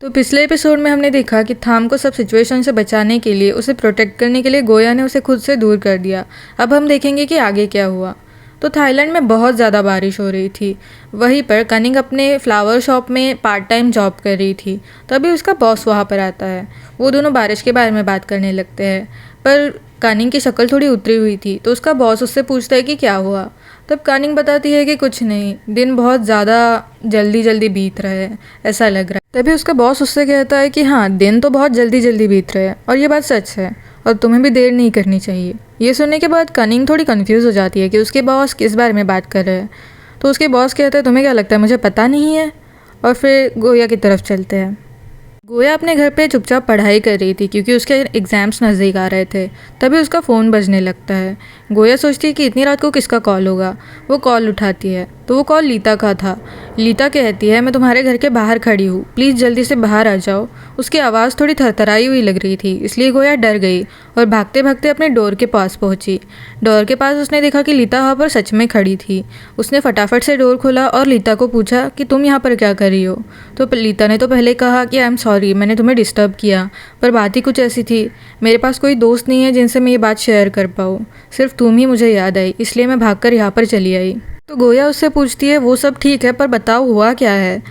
तो पिछले एपिसोड में हमने देखा कि थाम को सब सिचुएशन से बचाने के लिए, उसे प्रोटेक्ट करने के लिए गोया ने उसे खुद से दूर कर दिया। अब हम देखेंगे कि आगे क्या हुआ। तो थाईलैंड में बहुत ज़्यादा बारिश हो रही थी। वहीं पर कनिंग अपने फ्लावर शॉप में पार्ट टाइम जॉब कर रही थी। तभी उसका बॉस वहाँ पर आता है। वो दोनों बारिश के बारे में बात करने लगते हैं, पर कनिंग की शक्ल थोड़ी उतरी हुई थी। तो उसका बॉस उससे पूछता है कि क्या हुआ। तब कनिंग बताती है कि कुछ नहीं, दिन बहुत ज़्यादा जल्दी जल्दी बीत रहे हैं, ऐसा लग रहा है। तभी उसका बॉस उससे कहता है कि हाँ, दिन तो बहुत जल्दी जल्दी बीत रहे हैं और ये बात सच है और तुम्हें भी देर नहीं करनी चाहिए। ये सुनने के बाद कनिंग थोड़ी कंफ्यूज हो जाती है कि उसके बॉस किस बारे में बात कर रहे हैं। तो उसके बॉस कहते हैं तुम्हें क्या लगता है मुझे पता नहीं है, और फिर गोया की तरफ चलते हैं। गोया अपने घर पे चुपचाप पढ़ाई कर रही थी क्योंकि उसके एग्ज़ाम्स नज़दीक आ रहे थे। तभी उसका फ़ोन बजने लगता है। गोया सोचती है कि इतनी रात को किसका कॉल होगा। वो कॉल उठाती है तो वो कॉल लीता का था। लीता कहती है मैं तुम्हारे घर के बाहर खड़ी हूँ, प्लीज़ जल्दी से बाहर आ जाओ। उसकी आवाज़ थोड़ी थरथराई हुई लग रही थी, इसलिए गोया डर गई और भागते भागते अपने डोर के पास पहुँची। डोर के पास उसने देखा कि लीता वहाँ पर सच में खड़ी थी। उसने फटाफट से डोर खोला और लीता को पूछा कि तुम यहाँ पर क्या कर रही हो। तो लीता ने तो पहले कहा कि आई एम सॉरी, मैंने तुम्हें डिस्टर्ब किया, पर बात ही कुछ ऐसी थी। मेरे पास कोई दोस्त नहीं है जिनसे मैं ये बात शेयर कर पाऊँ, सिर्फ तुम ही मुझे याद आई, इसलिए मैं भागकर यहाँ पर चली आई। तो गोया उससे पूछती है वो सब ठीक है, पर बताओ हुआ क्या है।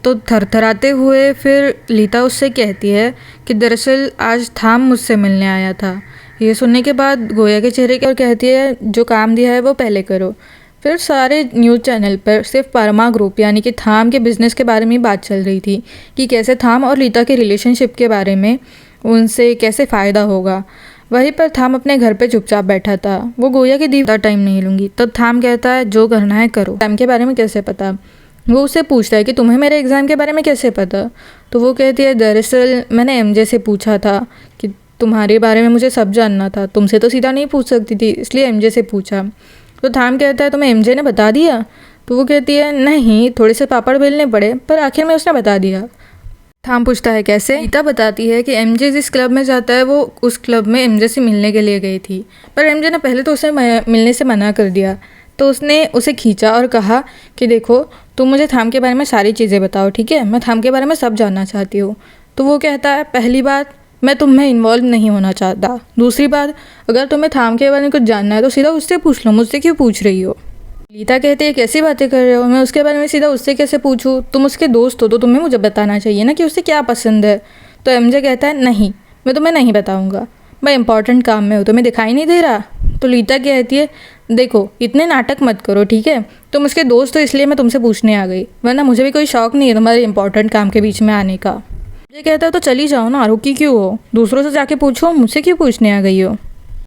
तो थरथराते हुए फिर लीता उससे कहती है कि दरअसल आज थाम मुझसे मिलने आया था। ये सुनने के बाद गोया के चेहरे पर कहती है जो काम दिया है वो पहले करो। फिर सारे न्यूज़ चैनल पर सिर्फ परमा ग्रुप यानी कि थाम के बिज़नेस के बारे में ही बात चल रही थी कि कैसे थाम और लीता के रिलेशनशिप के बारे में उनसे कैसे फ़ायदा होगा। वहीं पर थाम अपने घर पे चुपचाप बैठा था। वो गोया की दी टाइम नहीं लूँगी। तब थाम कहता है जो करना है करो। एग्ज़ाम के बारे में कैसे पता। वो उससे पूछता है कि तुम्हें मेरे एग्ज़ाम के बारे में कैसे पता। तो वो कहती है दरअसल मैंने एमजे से पूछा था कि तुम्हारे बारे में मुझे सब जानना था, तुमसे तो सीधा नहीं पूछ सकती थी, इसलिए एमजे से पूछा। तो थाम कहता है तुम्हें एमजे ने बता दिया। तो वो कहती है नहीं, थोड़े से पापड़ बेलने पड़े, पर आखिर में उसने बता दिया। थाम पूछता है कैसे। लीता बताती है कि एमजे जिस क्लब में जाता है वो उस क्लब में एमजे से मिलने के लिए गई थी, पर एमजे ने पहले तो उसे मिलने से मना कर दिया। तो उसने उसे खींचा और कहा कि देखो तुम मुझे थाम के बारे में सारी चीज़ें बताओ, ठीक है, मैं थाम के बारे में सब जानना चाहती हूँ। तो वो कहता है पहली बात मैं तुम्हें इन्वॉल्व नहीं होना चाहता, दूसरी बात अगर तुम्हें थाम के बारे में कुछ जानना है तो सीधा उससे पूछ लो, मुझसे क्यों पूछ रही हो। लीता कहती है कैसी बातें कर रहे हो, मैं उसके बारे में सीधा उससे कैसे पूछूं, तुम उसके दोस्त हो तो तुम्हें मुझे बताना चाहिए ना कि उससे क्या पसंद है। तो एमजे कहता है नहीं, मैं तुम्हें नहीं बताऊंगा, मैं इंपॉर्टेंट काम में हूँ, तुम्हें दिखाई नहीं दे रहा। तो लीता कहती है देखो इतने नाटक मत करो, ठीक है, तुम उसके दोस्त हो इसलिए मैं तुमसे पूछने आ गई, वरना मुझे भी कोई शौक नहीं है तुम्हारे इंपॉर्टेंट काम के बीच में आने का। ये कहता है तो चली जाओ ना, रुकी क्यों हो, दूसरों से जाके पूछो, मुझसे क्यों पूछने आ गई हो।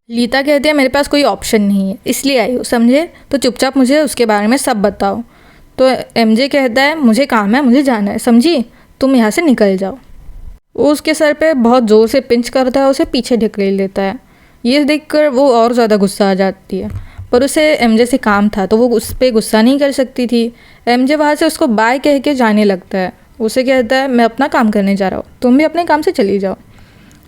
लीता कहती है मेरे पास कोई ऑप्शन नहीं है इसलिए आई हो, समझे, तो चुपचाप मुझे उसके बारे में सब बताओ। तो एमजे कहता है मुझे काम है, मुझे जाना है, समझी, तुम यहाँ से निकल जाओ। वो उसके सर पे बहुत ज़ोर से पिंच करता है, उसे पीछे ढकेल देता है। ये देखकर वो और ज़्यादा गुस्सा आ जाती है, पर उसे एमजे से काम था तो वो उस पर गुस्सा नहीं कर सकती थी। एमजे वहाँ से उसको बाय कह के जाने लगता है। उसे कहता है मैं अपना काम करने जा रहा हूँ, तुम भी अपने काम से चली जाओ।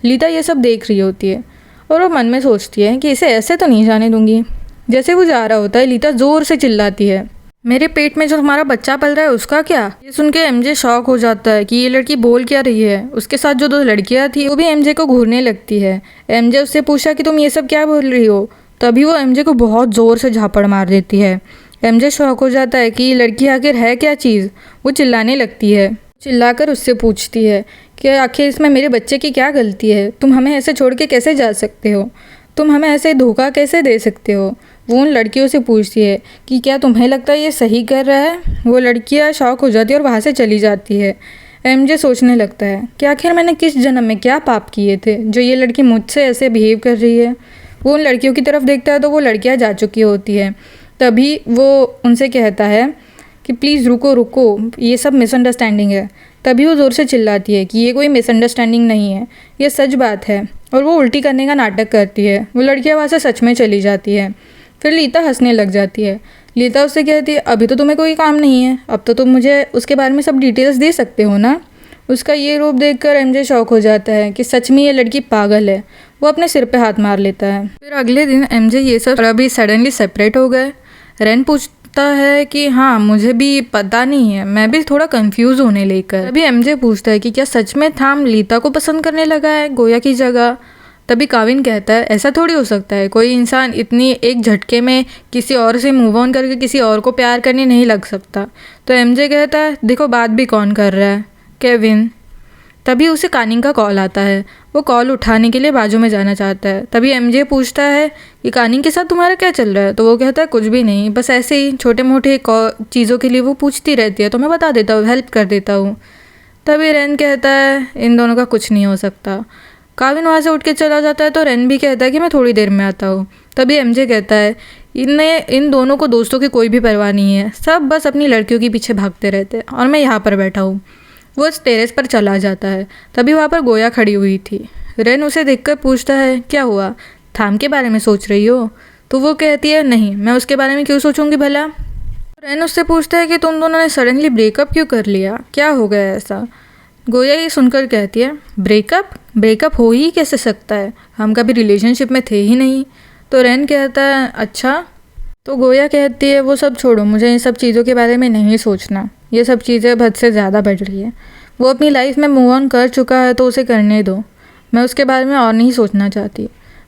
लीता ये सब देख रही होती है और वो मन में सोचती है कि इसे ऐसे तो नहीं जाने दूंगी। जैसे वो जा रहा होता है लीता ज़ोर से चिल्लाती है मेरे पेट में जो हमारा बच्चा पल रहा है उसका क्या। ये सुन के एमजे शॉक हो जाता है कि ये लड़की बोल क्या रही है। उसके साथ जो दो लड़कियां थी वो भी एमजे को घूरने लगती है। एमजे उससे पूछा कि तुम ये सब क्या बोल रही हो। तभी वो एमजे को बहुत ज़ोर से झापड़ मार देती है। एमजे शॉक हो जाता है कि ये लड़की आखिर है क्या चीज़। वो चिल्लाने लगती है, चिल्लाकर उससे पूछती है कि आखिर इसमें मेरे बच्चे की क्या गलती है, तुम हमें ऐसे छोड़ के कैसे जा सकते हो, तुम हमें ऐसे धोखा कैसे दे सकते हो। वो उन लड़कियों से पूछती है कि क्या तुम्हें लगता है ये सही कर रहा है। वो लड़कियां शॉक हो जाती है और वहाँ से चली जाती है। एमजे सोचने लगता है कि आखिर मैंने किस जन्म में क्या पाप किए थे जो ये लड़की मुझसे ऐसे बिहेव कर रही है। वो उन लड़कियों की तरफ देखता है तो वो लड़कियाँ जा चुकी होती है। तभी वो उनसे कहता है कि प्लीज़ रुको रुको, ये सब मिसअंडरस्टैंडिंग है। तभी वो ज़ोर से चिल्लाती है कि ये कोई मिसअंडरस्टैंडिंग नहीं है, ये सच बात है, और वो उल्टी करने का नाटक करती है। वो लड़कियाँ वहाँ से सच में चली जाती है। फिर लीता हंसने लग जाती है। लीता उससे कहती है अभी तो तुम्हें कोई काम नहीं है, अब तो तुम मुझे उसके बारे में सब डिटेल्स दे सकते हो ना। उसका ये रूप देखकर एमजे शॉक हो जाता है कि सच में ये लड़की पागल है। वो अपने सिर पे हाथ मार लेता है। फिर अगले दिन एमजे ये सब अभी सडनली सेपरेट हो गए। रेन पूछ पूछता है कि हाँ मुझे भी पता नहीं है, मैं भी थोड़ा कंफ्यूज होने लेकर। तभी एमजे पूछता है कि क्या सच में थाम लीता को पसंद करने लगा है गोया की जगह। तभी काविन कहता है ऐसा थोड़ी हो सकता है, कोई इंसान इतनी एक झटके में किसी और से मूव ऑन करके किसी और को प्यार करने नहीं लग सकता। तो एमजे कहता है देखो बात भी कौन कर रहा है, केविन। तभी उसे कानिंग का कॉल आता है, वो कॉल उठाने के लिए बाजू में जाना चाहता है। तभी एमजे पूछता है कि कानिंग के साथ तुम्हारा क्या चल रहा है। तो वो कहता है कुछ भी नहीं, बस ऐसे ही छोटे मोटे चीज़ों के लिए वो पूछती रहती है, तो मैं बता देता हूँ, हेल्प कर देता हूँ। तभी रेन कहता है इन दोनों का कुछ नहीं हो सकता। काविन वहाँ से उठ के चला जाता है तो रेन भी कहता है कि मैं थोड़ी देर में आता हूँ। तभी एमजे कहता है इन दोनों को दोस्तों की कोई भी परवाह नहीं है, सब बस अपनी लड़कियों के पीछे भागते रहते हैं और मैं यहाँ पर बैठा हूँ। वो टेरेस पर चला जाता है। तभी वहाँ पर गोया खड़ी हुई थी। रेन उसे देखकर पूछता है क्या हुआ, थाम के बारे में सोच रही हो। तो वो कहती है नहीं, मैं उसके बारे में क्यों सोचूंगी भला। रेन उससे पूछता है कि तुम दोनों ने सडनली ब्रेकअप क्यों कर लिया, क्या हो गया ऐसा। गोया ये सुनकर कहती है ब्रेकअप हो ही कैसे सकता है, हम कभी रिलेशनशिप में थे ही नहीं। तो रेन कहता है अच्छा। तो गोया कहती है वो सब छोड़ो, मुझे इन सब चीज़ों के बारे में नहीं सोचना, ये सब चीज़ें हद से ज़्यादा बढ़ रही है। वो अपनी लाइफ में मूव ऑन कर चुका है तो उसे करने दो, मैं उसके बारे में और नहीं सोचना चाहती।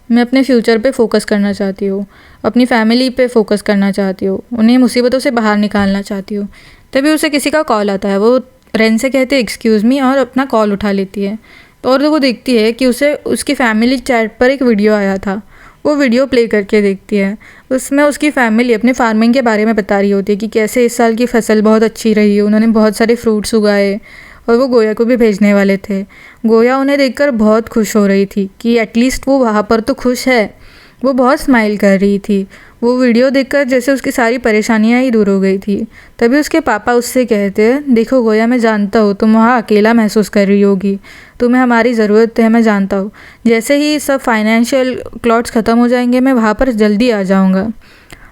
मैं अपने फ्यूचर पे फोकस करना चाहती हूँ, अपनी फैमिली पे फोकस करना चाहती हूँ, उन्हें मुसीबतों से बाहर निकालना चाहती हूँ। तभी उसे किसी का कॉल आता है, वो रेन से कहते हैं एक्सक्यूज़ मी और अपना कॉल उठा लेती है। और वो देखती है कि उसे उसकी फैमिली चैट पर एक वीडियो आया था। वो वीडियो प्ले करके देखती है, उसमें उसकी फैमिली अपने फार्मिंग के बारे में बता रही होती है कि कैसे इस साल की फसल बहुत अच्छी रही है, उन्होंने बहुत सारे फ्रूट्स उगाए और वो गोया को भी भेजने वाले थे। गोया उन्हें देखकर बहुत खुश हो रही थी कि एटलीस्ट वो वहाँ पर तो खुश है। वो बहुत स्माइल कर रही थी। वो वीडियो देखकर जैसे उसकी सारी परेशानियाँ ही दूर हो गई थी। तभी उसके पापा उससे कहते हैं देखो गोया, मैं जानता हूँ तुम वहाँ अकेला महसूस कर रही होगी, तुम्हें हमारी ज़रूरत है, मैं जानता हूँ। जैसे ही सब फाइनेंशियल क्लॉट्स ख़त्म हो जाएंगे मैं वहाँ पर जल्दी आ जाऊँगा।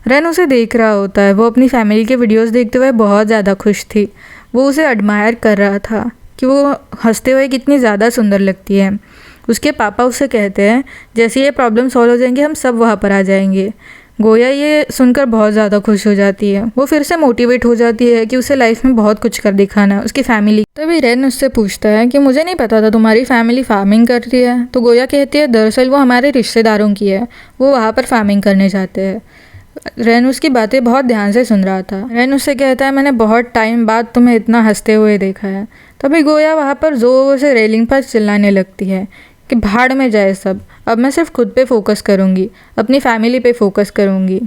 रेन उसे देख रहा होता है, वो अपनी फैमिली के वीडियोस देखते हुए बहुत ज़्यादा खुश थी। वो उसे एडमायर कर रहा था कि वो हंसते हुए कितनी ज़्यादा सुंदर लगती है। उसके पापा उससे कहते हैं जैसे ये प्रॉब्लम सॉल्व हो जाएंगे हम सब वहाँ पर आ जाएंगे। गोया ये सुनकर बहुत ज़्यादा खुश हो जाती है। वो फिर से मोटिवेट हो जाती है कि उसे लाइफ में बहुत कुछ कर दिखाना है उसकी फैमिली। तभी रेन उससे पूछता है कि मुझे नहीं पता था तुम्हारी फैमिली फार्मिंग करती है। तो गोया कहती है दरअसल वो हमारे रिश्तेदारों की है, वो वहाँ पर फार्मिंग करने जाते हैं। रेन उसकी बातें बहुत ध्यान से सुन रहा था। रेन उससे कहता है मैंने बहुत टाइम बाद तुम्हें इतना हंसते हुए देखा है। तभी गोया वहाँ पर जोर से रेलिंग पर चिल्लाने लगती है कि भाड़ में जाए सब, अब मैं सिर्फ खुद पे फोकस करूँगी, अपनी फैमिली पे फोकस करूँगी,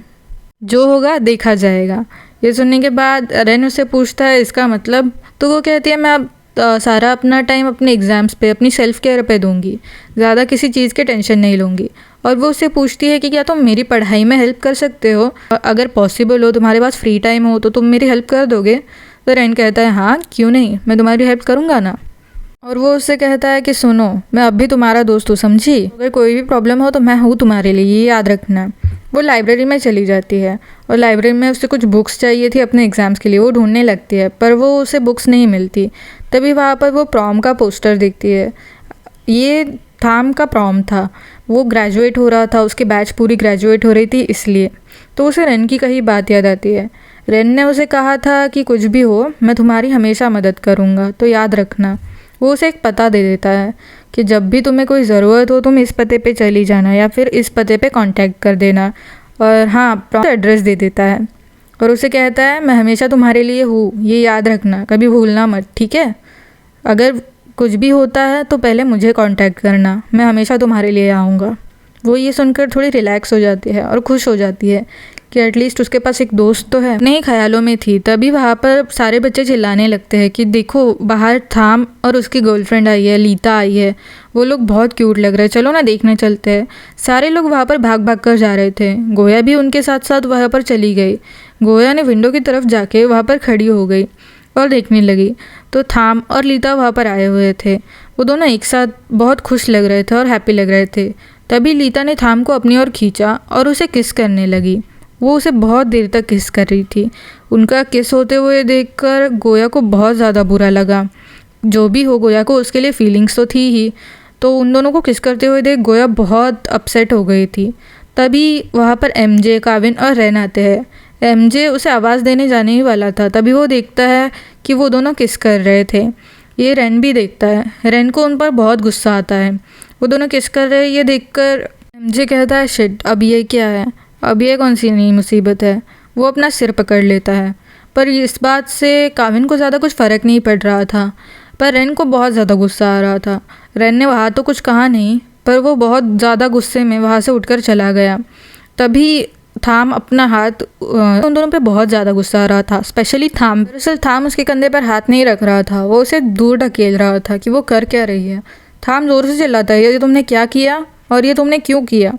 जो होगा देखा जाएगा। ये सुनने के बाद रेन उससे पूछता है इसका मतलब। तो वो कहती है मैं अब सारा अपना टाइम अपने एग्ज़ाम्स पे, अपनी सेल्फ केयर पे दूंगी, ज़्यादा किसी चीज़ के टेंशन नहीं लूँगी। और वो उससे पूछती है कि क्या तुम मेरी पढ़ाई में हेल्प कर सकते हो, अगर पॉसिबल हो, तुम्हारे पास फ्री टाइम हो तो तुम मेरी हेल्प कर दोगे। तो रेन कहता है हाँ क्यों नहीं, मैं तुम्हारी हेल्प करूँगा ना। और वो उससे कहता है कि सुनो मैं अब भी तुम्हारा दोस्त हूँ, समझी, अगर कोई भी प्रॉब्लम हो तो मैं हूँ तुम्हारे लिए, ये याद रखना। वो लाइब्रेरी में चली जाती है और लाइब्रेरी में उसे कुछ बुक्स चाहिए थी अपने एग्ज़ाम्स के लिए। वो ढूंढने लगती है पर वो उसे बुक्स नहीं मिलती। तभी वहाँ पर वो प्रॉम का पोस्टर देखती है। ये थाम का प्रॉम था, वो ग्रेजुएट हो रहा था, उसकी बैच पूरी ग्रेजुएट हो रही थी इसलिए। तो उसे रेन की कही बात याद आती है। रेन ने उसे कहा था कि कुछ भी हो मैं तुम्हारी हमेशा मदद करूँगा, तो याद रखना। वो उसे एक पता दे देता है कि जब भी तुम्हें कोई ज़रूरत हो तुम इस पते पे चली जाना या फिर इस पते पे कांटेक्ट कर देना। और हाँ, प्रॉपर एड्रेस दे देता है और उसे कहता है मैं हमेशा तुम्हारे लिए हूँ, ये याद रखना, कभी भूलना मत, ठीक है। अगर कुछ भी होता है तो पहले मुझे कांटेक्ट करना, मैं हमेशा तुम्हारे लिए आऊँगा। वो ये सुनकर थोड़ी रिलैक्स हो जाती है और खुश हो जाती है कि एटलीस्ट उसके पास एक दोस्त तो है। नहीं ख्यालों में थी तभी वहाँ पर सारे बच्चे चिल्लाने लगते हैं कि देखो बाहर थाम और उसकी गर्लफ्रेंड आई है, लीता आई है, वो लोग बहुत क्यूट लग रहे हैं, चलो ना देखने चलते हैं। सारे लोग वहाँ पर भाग भाग कर जा रहे थे। गोया भी उनके साथ साथ वहाँ पर चली गई। गोया ने विंडो की तरफ जाके वहाँ पर खड़ी हो गई और देखने लगी तो थाम और लीता वहाँ पर आए हुए थे। वो दोनों एक साथ बहुत खुश लग रहे थे और हैप्पी लग रहे थे। तभी लीता ने थाम को अपनी ओर खींचा और उसे किस करने लगी। वो उसे बहुत देर तक किस कर रही थी। उनका किस होते हुए देखकर गोया को बहुत ज़्यादा बुरा लगा। जो भी हो, गोया को उसके लिए फीलिंग्स तो थी ही। तो उन दोनों को किस करते हुए देख गोया बहुत अपसेट हो गई थी। तभी वहाँ पर एमजे, काविन और रेन आते हैं। एमजे उसे आवाज़ देने जाने ही वाला था, तभी वो देखता है कि वो दोनों किस कर रहे थे। ये रेन भी देखता है। रेन को उन पर बहुत गुस्सा आता है। वो दोनों किस कर रहे हैं ये देखकर एमजे कहता है, शिट, अब ये क्या है, अब ये कौन सी नई मुसीबत है। वो अपना सिर पकड़ लेता है। पर इस बात से काविन को ज़्यादा कुछ फ़र्क नहीं पड़ रहा था, पर रेन को बहुत ज़्यादा गुस्सा आ रहा था। रेन ने वहाँ तो कुछ कहा नहीं, पर वो बहुत ज़्यादा गुस्से में वहाँ से उठकर चला गया। तभी थाम अपना हाथ उन दोनों पे बहुत ज़्यादा गुस्सा आ रहा था, स्पेशली थाम। दरअसल थाम उसके कंधे पर हाथ नहीं रख रहा था, वो उसे दूर ढकेल रहा था कि वो कर क्या रही है। थाम ज़ोर से चिल्लाता है, ये तुमने क्या किया और ये तुमने क्यों किया,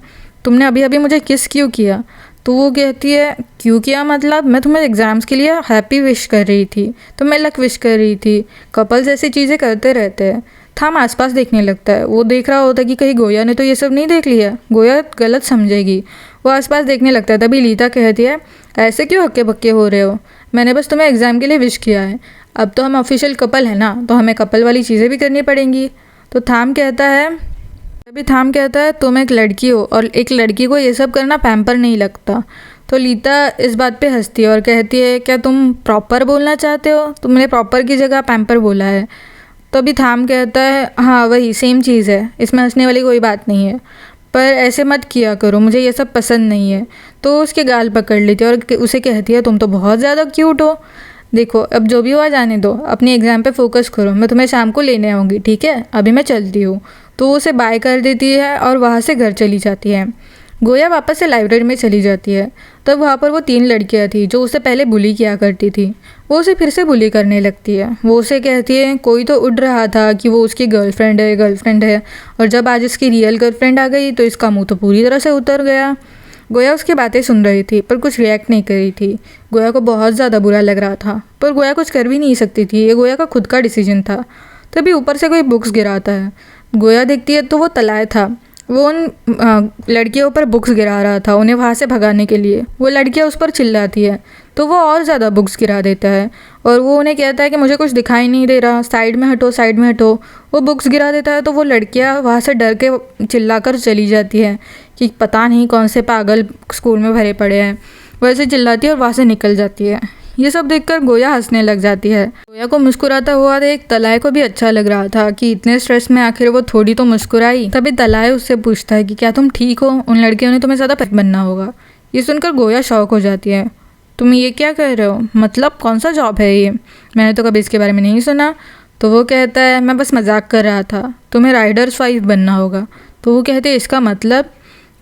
तुमने अभी अभी मुझे किस क्यों किया। तो वो कहती है, क्यों किया मतलब, मैं तुम्हें एग्ज़ाम्स के लिए हैप्पी विश कर रही थी, तुम्हें लक विश कर रही थी। कपल्स ऐसी चीज़ें करते रहते हैं। थाम आसपास देखने लगता है। वो देख रहा होता है कि कहीं गोया ने तो ये सब नहीं देख लिया, गोया गलत समझेगी। वो आसपास देखने लगता है। तभी लीता कहती है, ऐसे क्यों हक्के बक्के हो रहे हो, मैंने बस तुम्हें एग्ज़ाम के लिए विश किया है। अब तो हम ऑफिशियल कपल है ना, तो हमें कपल वाली चीज़ें भी करनी पड़ेंगी। तो थाम कहता है, तभी थाम कहता है, तुम एक लड़की हो और एक लड़की को ये सब करना पैम्पर नहीं लगता। तो लीता इस बात पे हंसती है और कहती है, क्या तुम प्रॉपर बोलना चाहते हो, तुमने प्रॉपर की जगह पैम्पर बोला है। तभी थाम कहता है, हाँ वही सेम चीज़ है, इसमें हंसने वाली कोई बात नहीं है, पर ऐसे मत किया करो, मुझे ये सब पसंद नहीं है। तो उसके गाल पकड़ लेती है और उसे कहती है, तुम तो बहुत ज़्यादा क्यूट हो। देखो अब जो भी हुआ जाने दो, अपनी एग्ज़ाम पे फोकस करो, मैं तुम्हें शाम को लेने आऊँगी, ठीक है, अभी मैं चलती हूँ। तो वो उसे बाय कर देती है और वहाँ से घर चली जाती है। गोया वापस से लाइब्रेरी में चली जाती है। तब वहाँ पर वो 3 लड़कियाँ थी जो उसे पहले बुली किया करती थी। वो उसे फिर से बुली करने लगती है। वो उसे कहती है, कोई तो उड़ रहा था कि वो उसकी गर्लफ्रेंड है, और जब आज उसकी रियल गर्लफ्रेंड आ गई तो इसका मुंह तो पूरी तरह से उतर गया। गोया उसकी बातें सुन रही थी पर कुछ रिएक्ट नहीं कर रही थी। गोया को बहुत ज़्यादा बुरा लग रहा था, पर गोया कुछ कर भी नहीं सकती थी, ये गोया का खुद का डिसीजन था। तभी ऊपर से कोई बुक्स गिराता है। गोया देखती है तो वो तलाय था। वो उन लड़कियों पर बुक्स गिरा रहा था उन्हें वहाँ से भगाने के लिए। वो लड़कियाँ उस पर चिल्लाती है तो वो और ज़्यादा बुक्स गिरा देता है और वो उन्हें कहता है कि मुझे कुछ दिखाई नहीं दे रहा, साइड में हटो, साइड में हटो। वो बुक्स गिरा देता है तो वो लड़कियाँ वहाँ से डर के चिल्लाकर चली जाती है कि पता नहीं कौन से पागल स्कूल में भरे पड़े हैं। वैसे चिल्लाती है और वहाँ से निकल जाती है। ये सब देखकर गोया हंसने लग जाती है। गोया को मुस्कुराता हुआ देख तलाय को भी अच्छा लग रहा था कि इतने स्ट्रेस में आखिर वो थोड़ी तो मुस्कुराई। तभी तलाय उससे पूछता है कि क्या तुम ठीक हो, उन लड़कियों ने तुम्हें ज़्यादा परफेक्ट बनना होगा। ये सुनकर गोया शॉक हो जाती है। तुम ये क्या कह रहे हो, मतलब कौन सा जॉब है ये, मैंने तो कभी इसके बारे में नहीं सुना। तो वो कहता है, मैं बस मजाक कर रहा था, तुम्हें राइडर्स वाइफ बनना होगा। तो वो कहते हैं, इसका मतलब।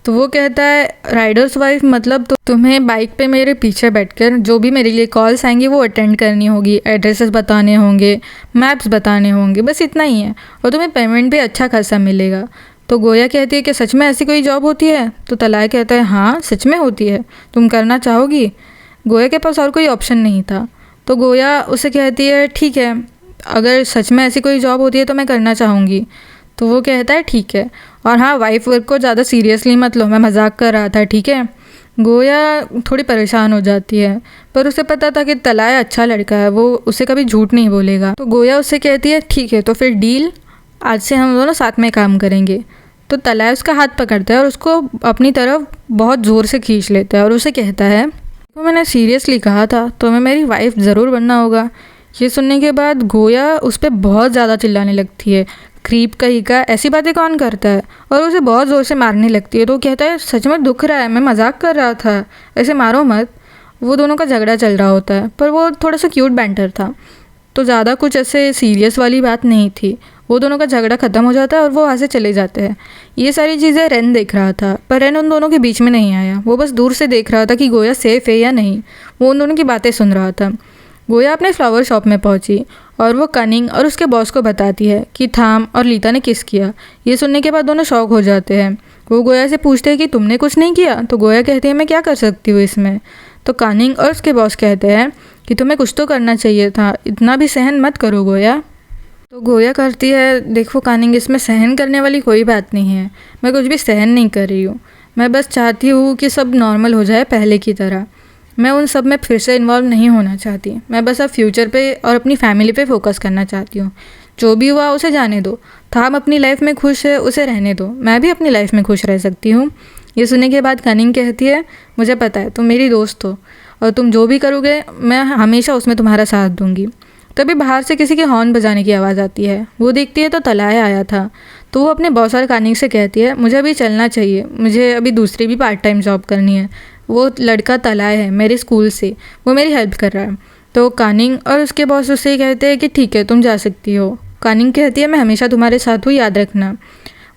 तो वो कहता है, राइडर्स वाइफ मतलब तो तुम्हें बाइक पे मेरे पीछे बैठकर जो भी मेरे लिए कॉल्स आएंगी वो अटेंड करनी होगी, एड्रेसेस बताने होंगे, मैप्स बताने होंगे, बस इतना ही है, और तुम्हें पेमेंट भी अच्छा खासा मिलेगा। तो गोया कहती है कि सच में ऐसी कोई जॉब होती है। तो तलाय कहता है, हाँ सच में होती है, तुम करना चाहोगी। गोया के पास और कोई ऑप्शन नहीं था। तो गोया उसे कहती है, ठीक है, अगर सच में ऐसी कोई जॉब होती है तो मैं करना चाहूँगी। तो वो कहता है, ठीक है, और हाँ वाइफ वर्क को ज़्यादा सीरियसली मत लो, मैं मजाक कर रहा था, ठीक है। गोया थोड़ी परेशान हो जाती है, पर उसे पता था कि तलाय अच्छा लड़का है, वो उसे कभी झूठ नहीं बोलेगा। तो गोया उससे कहती है, ठीक है, तो फिर डील, आज से हम दोनों साथ में काम करेंगे। तो तलाय उसका हाथ पकड़ता है और उसको अपनी तरफ बहुत ज़ोर से खींच लेता है और उसे कहता है, तो मैंने सीरियसली कहा था, तुम्हें मेरी वाइफ ज़रूर बनना होगा। ये सुनने के बाद गोया उस पर बहुत ज़्यादा चिल्लाने लगती है, क्रीप कहीं का, ऐसी बातें कौन करता है, और उसे बहुत ज़ोर से मारने लगती है। तो कहता है, सच में दुख रहा है, मैं मजाक कर रहा था, ऐसे मारो मत। वो दोनों का झगड़ा चल रहा होता है, पर वो थोड़ा सा क्यूट बैंटर था, तो ज़्यादा कुछ ऐसे सीरियस वाली बात नहीं थी। वो दोनों का झगड़ा ख़त्म हो जाता है और वो वहाँ से चले जाते हैं। ये सारी चीज़ें रेन देख रहा था, पर रेन उन दोनों के बीच में नहीं आया। वो बस दूर से देख रहा था कि गोया सेफ है या नहीं। वो उन दोनों की बातें सुन रहा था। गोया अपने फ्लावर शॉप में पहुंची और वो कनिंग और उसके बॉस को बताती है कि थाम और लीता ने किस किया। ये सुनने के बाद दोनों शॉक हो जाते हैं। वो गोया से पूछते हैं कि तुमने कुछ नहीं किया। तो गोया कहती है, मैं क्या कर सकती हूँ इसमें। तो कनिंग और उसके बॉस कहते हैं कि तुम्हें कुछ तो करना चाहिए था, इतना भी सहन मत करो गोया। तो गोया करती है, देखो कनिंग, इसमें सहन करने वाली कोई बात नहीं है, मैं कुछ भी सहन नहीं कर रही हूँ, मैं बस चाहती हूँ कि सब नॉर्मल हो जाए पहले की तरह। मैं उन सब में फिर से इन्वॉल्व नहीं होना चाहती। मैं बस अब फ्यूचर पे और अपनी फैमिली पे फोकस करना चाहती हूँ। जो भी हुआ उसे जाने दो। थाम अपनी लाइफ में खुश है, उसे रहने दो, मैं भी अपनी लाइफ में खुश रह सकती हूँ। ये सुनने के बाद कनिंग कहती है, मुझे पता है तुम मेरी दोस्त हो और तुम जो भी करोगे मैं हमेशा उसमें तुम्हारा साथ दूंगी। तभी बाहर से किसी के हॉर्न बजाने की आवाज़ आती है। वो देखती है तो तलाय आया था। तो वो अपने बॉस और कानिंग से कहती है मुझे अभी चलना चाहिए, मुझे अभी दूसरी भी पार्ट टाइम जॉब करनी है। वो लड़का तलाय है मेरे स्कूल से, वो मेरी हेल्प कर रहा है। तो कानिंग और उसके बॉस उससे कहते हैं कि ठीक है तुम जा सकती हो। कानिंग कहती है मैं हमेशा तुम्हारे साथ हूँ, याद रखना।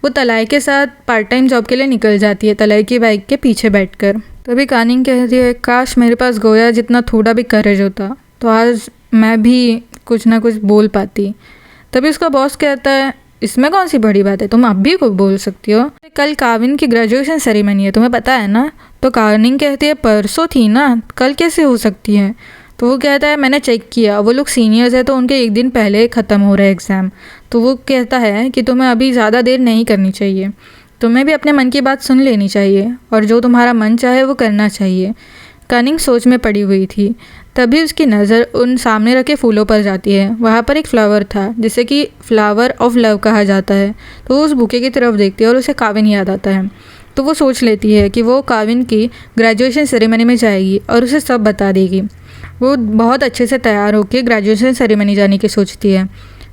वो तलाई के साथ पार्ट टाइम जॉब के लिए निकल जाती है, तलाई की बाइक के पीछे बैठकर। तभी कानिंग कहती है काश मेरे पास गोया जितना थोड़ा भी करेज होता तो आज मैं भी कुछ ना कुछ बोल पाती। तभी उसका बॉस कहता है इसमें कौन सी बड़ी बात है, तुम अब भी कुछ बोल सकती हो। कल काविन की ग्रेजुएशन सेरेमनी है, तुम्हें पता है ना। तो कानिंग कहती है परसों थी ना, कल कैसे हो सकती है। तो वो कहता है मैंने चेक किया, वो लोग सीनियर्स है तो उनके एक दिन पहले ख़त्म हो रहा है एग्ज़ाम। तो वो कहता है कि तुम्हें अभी ज़्यादा देर नहीं करनी चाहिए, तुम्हें भी अपने मन की बात सुन लेनी चाहिए और जो तुम्हारा मन चाहे वो करना चाहिए। कानिंग सोच में पड़ी हुई थी। तभी उसकी नज़र उन सामने रखे फूलों पर जाती है। वहाँ पर एक फ्लावर था जिसे कि फ्लावर ऑफ लव कहा जाता है। तो वो उस बुके की तरफ देखती है और उसे काविन याद आता है। तो वो सोच लेती है कि वो काविन की ग्रेजुएशन सेरेमनी में जाएगी और उसे सब बता देगी। वो बहुत अच्छे से तैयार होकर ग्रेजुएशन सेरेमनी जाने की सोचती है।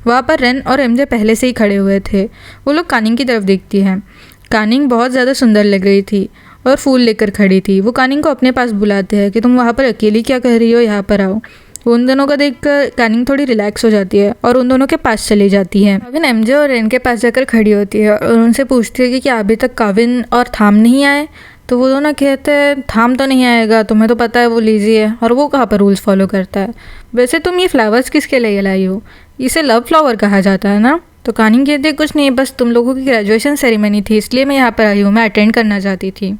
वहाँ पर रेन और एमजे पहले से ही खड़े हुए थे। वो लोग कानिंग की तरफ देखती हैं। कानिंग बहुत ज़्यादा सुंदर लग रही थी और फूल लेकर खड़ी थी। वो कानिंग को अपने पास बुलाते हैं कि तुम वहाँ पर अकेली क्या कर रही हो, यहाँ पर आओ। उन दोनों को देखकर कानिंग थोड़ी रिलैक्स हो जाती है और उन दोनों के पास चली जाती है। काविन एमजे और रेन के पास जाकर खड़ी होती है और उनसे पूछती है कि क्या अभी तक काविन और थाम नहीं आए। तो वो दोनों कहते हैं थाम तो नहीं आएगा, तुम्हें तो पता है वो लेजी है और वो कहाँ पर रूल्स फॉलो करता है। वैसे तुम ये फ्लावर्स किसके लिए लाई हो, इसे लव फ्लावर कहा जाता है ना। तो कानिंग कहती है कुछ नहीं, बस तुम लोगों की ग्रेजुएशन सेरेमनी थी इसलिए मैं यहाँ पर आई हूँ, मैं अटेंड करना चाहती थी।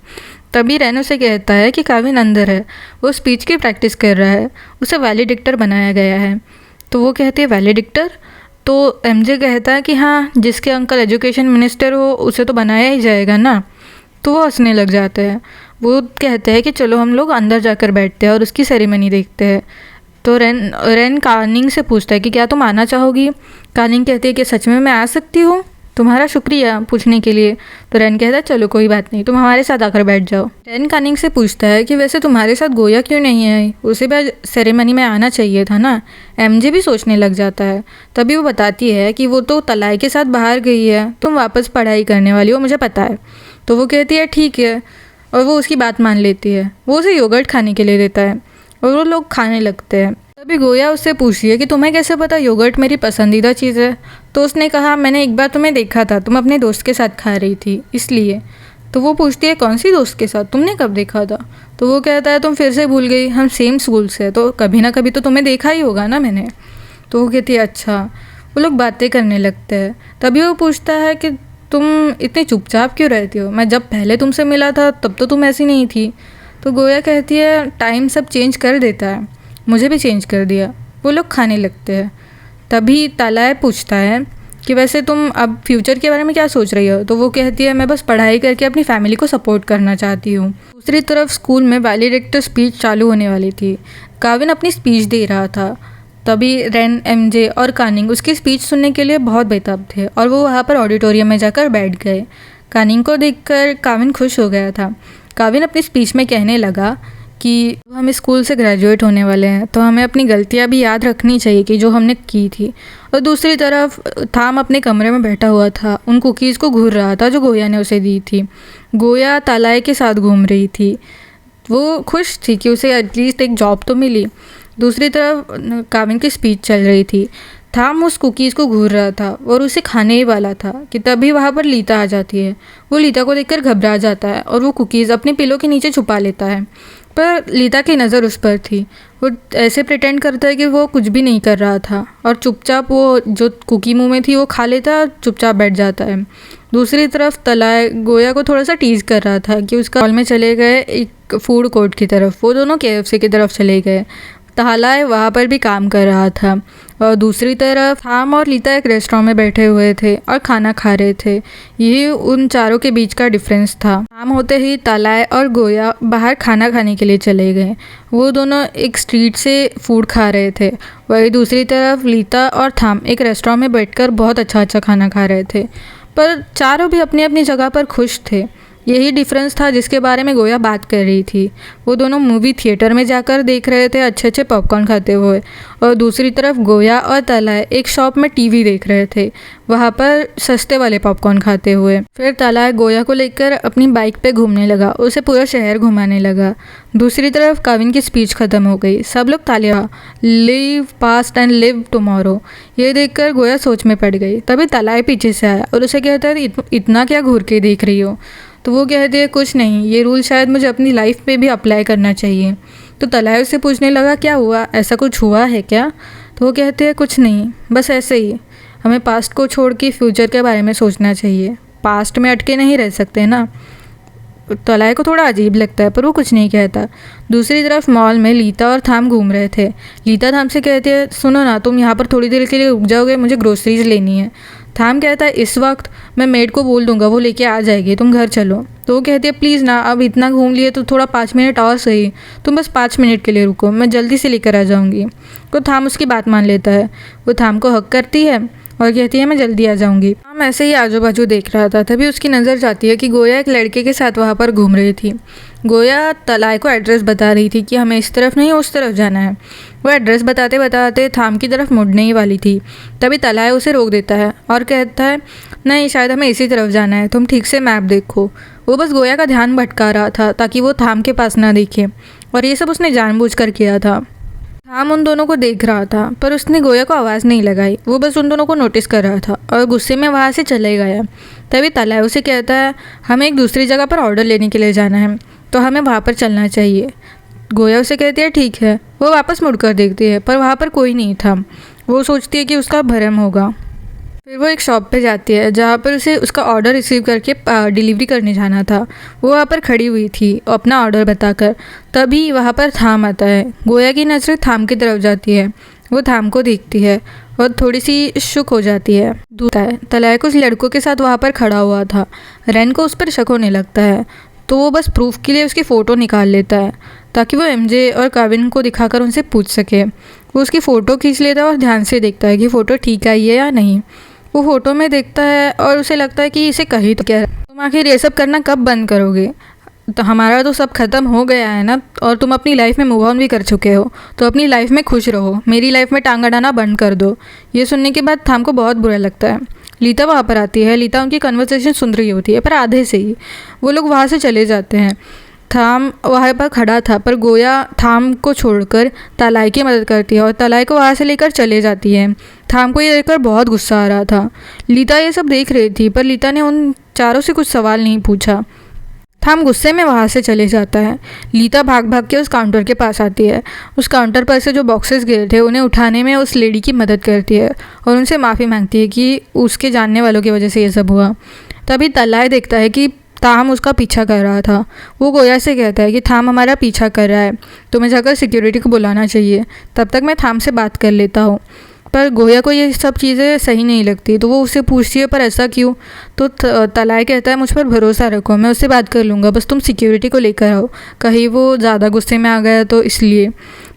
तभी रेनो से कहता है कि काविन अंदर है, वो स्पीच की प्रैक्टिस कर रहा है, उसे वैलिडिक्टर बनाया गया है। तो वो कहती है वैलिडिक्टर। तो एमजे कहता है कि हाँ, जिसके अंकल एजुकेशन मिनिस्टर हो उसे तो बनाया ही जाएगा ना। तो वो हंसने लग जाते हैं। वो कहते हैं कि चलो हम लोग अंदर जाकर बैठते हैं और उसकी सेरेमनी देखते हैं। तो रेन कानिंग से पूछता है कि क्या तुम आना चाहोगी। कानिंग कहती है कि सच में मैं आ सकती हूँ, तुम्हारा शुक्रिया पूछने के लिए। तो रेन कहता है चलो कोई बात नहीं, तुम हमारे साथ आकर बैठ जाओ। रेन कानिंग से पूछता है कि वैसे तुम्हारे साथ गोया क्यों नहीं आई, उसे भी सेरेमनी में आना चाहिए था ना। एमजे भी सोचने लग जाता है। तभी वो बताती है कि वो तो तलाई के साथ बाहर गई है, तुम वापस पढ़ाई करने वाली हो, मुझे पता है। तो वो कहती है ठीक है और वो उसकी बात मान लेती है। वो उसे योगर्ट खाने के लिए देता है और वो लोग खाने लगते हैं। तभी गोया उससे पूछती है कि तुम्हें कैसे पता योगर्ट मेरी पसंदीदा चीज़ है। तो उसने कहा मैंने एक बार तुम्हें देखा था, तुम अपने दोस्त के साथ खा रही थी इसलिए। तो वो पूछती है कौन सी दोस्त के साथ, तुमने कब देखा था। तो वो कहता है तुम फिर से भूल गई, हम सेम स्कूल से हैं तो कभी ना कभी तो तुम्हें देखा ही होगा ना मैंने। तो वो कहती है अच्छा। वो लोग बातें करने लगते हैं। तभी वो पूछता है कि तुम इतनी चुपचाप क्यों रहती हो, मैं जब पहले तुमसे मिला था तब तो तुम ऐसी नहीं थी। तो गोया कहती है टाइम सब चेंज कर देता है, मुझे भी चेंज कर दिया। वो लोग खाने लगते हैं। तभी तालाय पूछता है कि वैसे तुम अब फ्यूचर के बारे में क्या सोच रही हो। तो वो कहती है मैं बस पढ़ाई करके अपनी फैमिली को सपोर्ट करना चाहती हूँ। दूसरी तरफ स्कूल में वैलिडिक्टर स्पीच चालू होने वाली थी। काविन अपनी स्पीच दे रहा था। तभी रेन, एमजे और कानिंग उसकी स्पीच सुनने के लिए बहुत बेताब थे और वो वहाँ पर ऑडिटोरियम में जाकर बैठ गए। कानिंग को देखकर काविन खुश हो गया था। काविन अपनी स्पीच में कहने लगा कि हम स्कूल से ग्रेजुएट होने वाले हैं तो हमें अपनी गलतियाँ भी याद रखनी चाहिए कि जो हमने की थी। और दूसरी तरफ थाम अपने कमरे में बैठा हुआ था, उन कुकीज़ को घूर रहा था जो गोया ने उसे दी थी। गोया तालाय के साथ घूम रही थी। वो खुश थी कि उसे एटलीस्ट एक जॉब तो मिली। दूसरी तरफ काविन की स्पीच चल रही थी। थाम उस कुकीज़ को घूर रहा था और उसे खाने ही वाला था कि तभी वहाँ पर लीता आ जाती है। वो लीता को देखकर घबरा जाता है और वो कुकीज़ अपने पिलो के नीचे छुपा लेता है। पर लीता की नज़र उस पर थी। वो ऐसे प्रिटेंड करता है कि वो कुछ भी नहीं कर रहा था और चुपचाप वो जो कुकी मुंह में थी वो खा लेता है और चुपचाप बैठ जाता है। दूसरी तरफ तलाय गोया को थोड़ा सा टीज़ कर रहा था कि उसका हॉल में चले गए एक फूड कोर्ट की तरफ। वो दोनों KFC की तरफ चले गए। तालाय वहाँ पर भी काम कर रहा था और दूसरी तरफ थाम और लीता एक रेस्टोरेंट में बैठे हुए थे और खाना खा रहे थे। यही उन चारों के बीच का डिफरेंस था। शाम होते ही तालाय और गोया बाहर खाना खाने के लिए चले गए। वो दोनों एक स्ट्रीट से फूड खा रहे थे। वही दूसरी तरफ लीता और थाम एक रेस्टोरेंट में बैठकर बहुत अच्छा अच्छा खाना खा रहे थे। पर चारों भी अपनी अपनी जगह पर खुश थे। यही डिफरेंस था जिसके बारे में गोया बात कर रही थी। वो दोनों मूवी थिएटर में जाकर देख रहे थे अच्छे अच्छे पॉपकॉर्न खाते हुए, और दूसरी तरफ गोया और तलाय एक शॉप में टीवी देख रहे थे, वहाँ पर सस्ते वाले पॉपकॉर्न खाते हुए। फिर तलाय गोया को लेकर अपनी बाइक पे घूमने लगा, उसे पूरा शहर घुमाने लगा। दूसरी तरफ कविन की स्पीच ख़त्म हो गई, सब लोग तालियां, live past and live tomorrow. ये देखकर गोया सोच में पड़ गई। तभी तलाय पीछे से आया और उसे कहता है इतना क्या घूर के देख रही हो। तो वो कहती है कुछ नहीं, ये रूल शायद मुझे अपनी लाइफ पे भी अप्लाई करना चाहिए। तो तलाय उससे पूछने लगा क्या हुआ, ऐसा कुछ हुआ है क्या। तो वो कहते हैं कुछ नहीं, बस ऐसे ही। हमें पास्ट को छोड़ के फ्यूचर के बारे में सोचना चाहिए, पास्ट में अटके नहीं रह सकते ना। तलाय को थोड़ा अजीब लगता है पर वो कुछ नहीं कहता। दूसरी तरफ मॉल में लीता और थाम घूम रहे थे। लीता थाम से कहती है सुनो ना, तुम यहाँ पर थोड़ी देर के लिए रुक जाओगे, मुझे ग्रोसरीज लेनी है। थाम कहता है इस वक्त मैं मेड को बोल दूंगा, वो लेके आ जाएगी, तुम घर चलो। तो वो कहती है प्लीज़ ना, अब इतना घूम लिए तो थोड़ा 5 मिनट और सही, तुम बस 5 मिनट के लिए रुको, मैं जल्दी से लेकर आ जाऊँगी। तो थाम उसकी बात मान लेता है। वो थाम को हक करती है और कहती है मैं जल्दी आ जाऊंगी। हम ऐसे ही आजू बाजू देख रहा था, तभी उसकी नज़र जाती है कि गोया एक लड़के के साथ वहाँ पर घूम रही थी। गोया तलाय को एड्रेस बता रही थी कि हमें इस तरफ नहीं उस तरफ जाना है। वो एड्रेस बताते बताते थाम की तरफ मुड़ने ही वाली थी, तभी तलाय उसे रोक देता है और कहता है नहीं, शायद हमें इसी तरफ जाना है, तुम ठीक से मैप देखो। वो बस गोया का ध्यान भटका रहा था ताकि वो थाम के पास ना देखे, और ये सब उसने जानबूझकर किया था। थाम उन दोनों को देख रहा था पर उसने गोया को आवाज़ नहीं लगाई, वो बस उन दोनों को नोटिस कर रहा था और गुस्से में वहाँ से चले गया। तभी तलाय उसे कहता है हमें एक दूसरी जगह पर ऑर्डर लेने के लिए जाना है, तो हमें वहाँ पर चलना चाहिए। गोया उसे कहती है ठीक है। वो वापस मुड़कर देखती है पर वहाँ पर कोई नहीं था। वो सोचती है कि उसका भ्रम होगा। फिर वो एक शॉप पे जाती है जहाँ पर उसे उसका ऑर्डर रिसीव करके डिलीवरी करने जाना था। वो वहाँ पर खड़ी हुई थी अपना ऑर्डर बताकर। तभी वहाँ पर थाम आता है। गोया की नज़र थाम की तरफ जाती है। वो थाम को देखती है और थोड़ी सी शुक हो जाती है। तलाय कुछ लड़कों के साथ वहाँ पर खड़ा हुआ था। रैन को उस पर शक होने लगता है, तो वो बस प्रूफ के लिए उसकी फ़ोटो निकाल लेता है ताकि वो एमजे और कविन को दिखाकर उनसे पूछ सके। वो उसकी फ़ोटो खींच लेता है और ध्यान से देखता है कि फ़ोटो ठीक आई है या नहीं। वो फ़ोटो में देखता है और उसे लगता है कि इसे कही तो क्या, तुम आखिर ये सब करना कब बंद करोगे, तो हमारा तो सब खत्म हो गया है ना, और तुम अपनी लाइफ में मूव ऑन भी कर चुके हो, तो अपनी लाइफ में खुश रहो, मेरी लाइफ में टांग अड़ाना बंद कर दो। ये सुनने के बाद थाम को बहुत बुरा लगता है। लीता वहाँ पर आती है। लीता उनकी कन्वर्सेशन सुन रही होती है पर आधे से ही। वो लोग वहाँ से चले जाते हैं। थाम वहाँ पर खड़ा था पर गोया थाम को छोड़कर तलाय की मदद करती है और तलाय को वहाँ से लेकर चले जाती है। थाम को ये देखकर बहुत गुस्सा आ रहा था। लीता ये सब देख रही थी पर लीता ने उन चारों से कुछ सवाल नहीं पूछा। थाम गुस्से में वहाँ से चले जाता है। लीता भाग भाग के उस काउंटर के पास आती है। उस काउंटर पर से जो बॉक्सेस गिरे थे उन्हें उठाने में उस लेडी की मदद करती है और उनसे माफ़ी मांगती है कि उसके जानने वालों की वजह से ये सब हुआ। तभी तलाय देखता है कि थाम उसका पीछा कर रहा था। वो गोया से कहता है कि थाम हमारा पीछा कर रहा है, तुम्हें जाकर सिक्योरिटी को बुलाना चाहिए, तब तक मैं थाम से बात कर लेता हूँ। पर गोया को ये सब चीज़ें सही नहीं लगती, तो वो उससे पूछती है पर ऐसा क्यों। तो तलाय कहता है मुझ पर भरोसा रखो, मैं उससे बात कर लूँगा, बस तुम सिक्योरिटी को लेकर आओ, कहीं वो ज़्यादा गुस्से में आ गया तो इसलिए।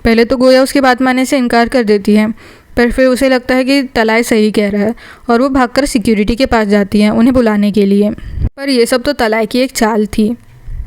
पहले तो गोया उसकी बात मानने से इनकार कर देती है पर फिर उसे लगता है कि तलाय सही कह रहा है और वो भागकर सिक्योरिटी के पास जाती है उन्हें बुलाने के लिए। पर ये सब तो तलाय की एक चाल थी।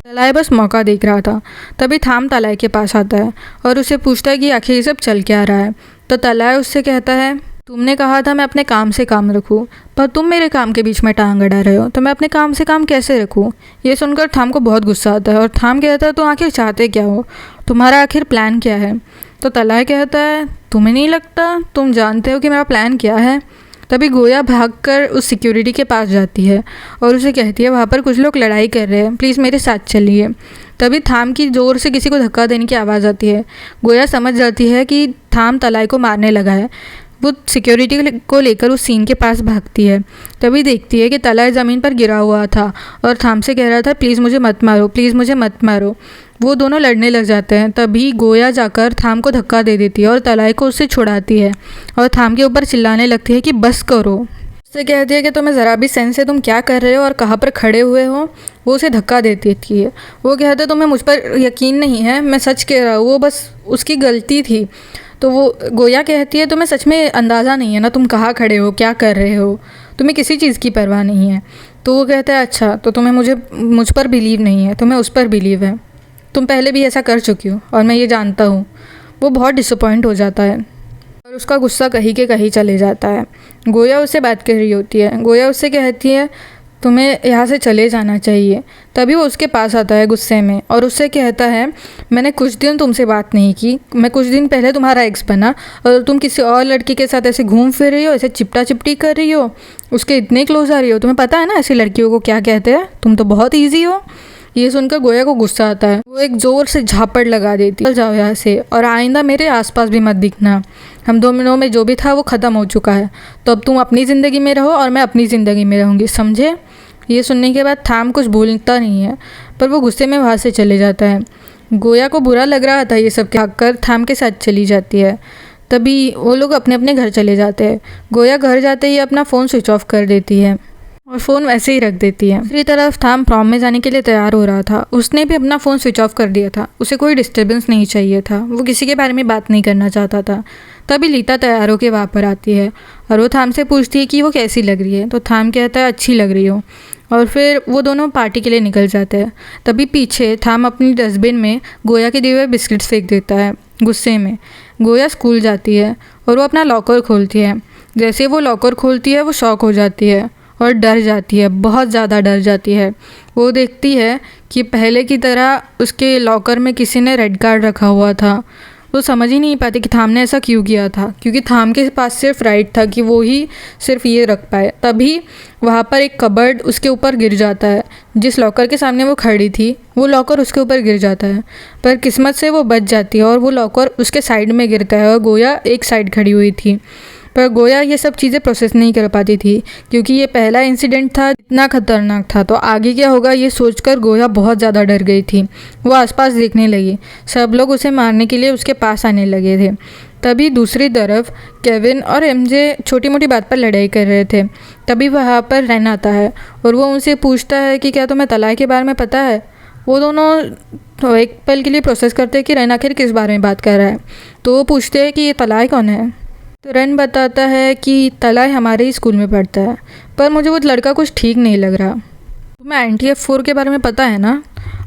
तलाय बस मौका देख रहा था। तभी थाम तलाय के पास आता है और उसे पूछता है कि आखिर ये सब चल क्या रहा है। तो तलाय उससे कहता है तुमने कहा था मैं अपने काम से काम रखूं, पर तुम मेरे काम के बीच में टांग अड़ा रहे हो, तो मैं अपने काम से काम कैसे रखूं। ये सुनकर थाम को बहुत गुस्सा आता है और थाम कहता है तो आखिर चाहते क्या हो, तुम्हारा आखिर प्लान क्या है। तो तलाय कहता है तुम्हें नहीं लगता तुम जानते हो कि मेरा प्लान क्या है। तभी गोया भागकर उस सिक्योरिटी के पास जाती है और उसे कहती है वहाँ पर कुछ लोग लड़ाई कर रहे हैं, प्लीज़ मेरे साथ चलिए। तभी थाम की ज़ोर से किसी को धक्का देने की आवाज़ आती है। गोया समझ जाती है कि थाम तलाय को मारने लगा है। वो सिक्योरिटी को लेकर उस सीन के पास भागती है। तभी देखती है कि तलाय ज़मीन पर गिरा हुआ था और थाम से कह रहा था प्लीज़ मुझे मत मारो, प्लीज़ मुझे मत मारो। वो दोनों लड़ने लग जाते हैं। तभी गोया जाकर थाम को धक्का दे देती है और तलाय को उससे छुड़ाती है और थाम के ऊपर चिल्लाने लगती है कि बस करो। उससे कहती है कि तुम्हें ज़रा भी सेंस है तुम क्या कर रहे हो और कहाँ पर खड़े हुए हो। वो उसे धक्का दे देती है। वो कहता है तुम्हें मुझ पर यकीन नहीं है, मैं सच कह रहा हूँ, वो बस उसकी गलती थी। तो वो गोया कहती है तुम्हें सच में अंदाज़ा नहीं है ना तुम कहाँ खड़े हो, क्या कर रहे हो। तुम्हें किसी चीज़ की परवाह नहीं है। तो वो कहता है अच्छा, तो तुम्हें मुझ पर बिलीव नहीं है, तुम्हें उस पर बिलीव है, तुम पहले भी ऐसा कर चुकी हो और मैं ये जानता हूँ। वो बहुत डिसअपॉइंट हो जाता है और उसका गुस्सा कहीं के कहीं चले जाता है। गोया उससे बात कर रही होती है। गोया उससे कहती है तुम्हें यहाँ से चले जाना चाहिए। तभी वो उसके पास आता है गुस्से में और उससे कहता है मैंने कुछ दिन तुमसे बात नहीं की, मैं कुछ दिन पहले तुम्हारा एक्स बना और तुम किसी और लड़की के साथ ऐसे घूम फिर रही हो, ऐसे चिपटा चिपटी कर रही हो, उसके इतने क्लोज आ रही हो। तुम्हें पता है ना ऐसी लड़कियों को क्या कहते हैं, तुम तो बहुत ईजी हो। ये सुनकर गोया को गुस्सा आता है। वो एक ज़ोर से झापड़ लगा देती है, चल जाओ यहाँ से और आइंदा मेरे आसपास भी मत दिखना। हम दोनों में जो भी था वो ख़त्म हो चुका है, तो अब तुम अपनी ज़िंदगी में रहो और मैं अपनी ज़िंदगी में रहूँगी, समझे। ये सुनने के बाद थाम कुछ बोलता नहीं है, पर वो गुस्से में वहाँ से चले जाता है। गोया को बुरा लग रहा था ये सब कर थाम के साथ चली जाती है। तभी वो लोग अपने अपने घर चले जाते हैं। गोया घर जाते ही अपना फ़ोन स्विच ऑफ कर देती है और फ़ोन वैसे ही रख देती है। दूसरी तरफ थाम प्रॉम में जाने के लिए तैयार हो रहा था। उसने भी अपना फ़ोन स्विच ऑफ कर दिया था। उसे कोई डिस्टर्बेंस नहीं चाहिए था, वो किसी के बारे में बात नहीं करना चाहता था। तभी लीता तैयार होकर वहाँ पर आती है और वो थाम से पूछती है कि वो कैसी लग रही है। तो थाम कहता है अच्छी लग रही हो, और फिर वो दोनों पार्टी के लिए निकल जाते हैं। तभी पीछे थाम अपनी डस्टबिन में गोया के दिए हुए बिस्किट्स फेंक देता है गुस्से में। गोया स्कूल जाती है और वो अपना लॉकर खोलती है। जैसे वो लॉकर खोलती है वो शॉक हो जाती है और डर जाती है, बहुत ज़्यादा डर जाती है। वो देखती है कि पहले की तरह उसके लॉकर में किसी ने रेड कार्ड रखा हुआ था। वो समझ ही नहीं पाती कि थाम ने ऐसा क्यों किया था, क्योंकि थाम के पास सिर्फ राइट था कि वो ही सिर्फ ये रख पाए। तभी वहाँ पर एक कबर्ड उसके ऊपर गिर जाता है। जिस लॉकर के सामने वो खड़ी थी वो लॉकर उसके ऊपर गिर जाता है, पर किस्मत से वो बच जाती है और वो लॉकर उसके साइड में गिरता है और गोया एक साइड खड़ी हुई थी। पर गोया ये सब चीज़ें प्रोसेस नहीं कर पाती थी, क्योंकि ये पहला इंसिडेंट था, इतना खतरनाक था, तो आगे क्या होगा ये सोचकर गोया बहुत ज़्यादा डर गई थी। वो आसपास देखने लगी, सब लोग उसे मारने के लिए उसके पास आने लगे थे। तभी दूसरी तरफ केविन और एमजे छोटी मोटी बात पर लड़ाई कर रहे थे। तभी वहाँ पर रैन आता है और वो उनसे पूछता है कि क्या तुम्हें तलाक के बारे में पता है। वो दोनों तो एक पल के लिए प्रोसेस करते हैं कि रैन आखिर किस बारे में बात कर रहा है। तो वो पूछते हैं कि ये तलाक कौन है। तो रैन बताता है कि तलाय हमारे ही स्कूल में पढ़ता है, पर मुझे वो लड़का कुछ ठीक नहीं लग रहा। तुम्हें NTF4 के बारे में पता है ना।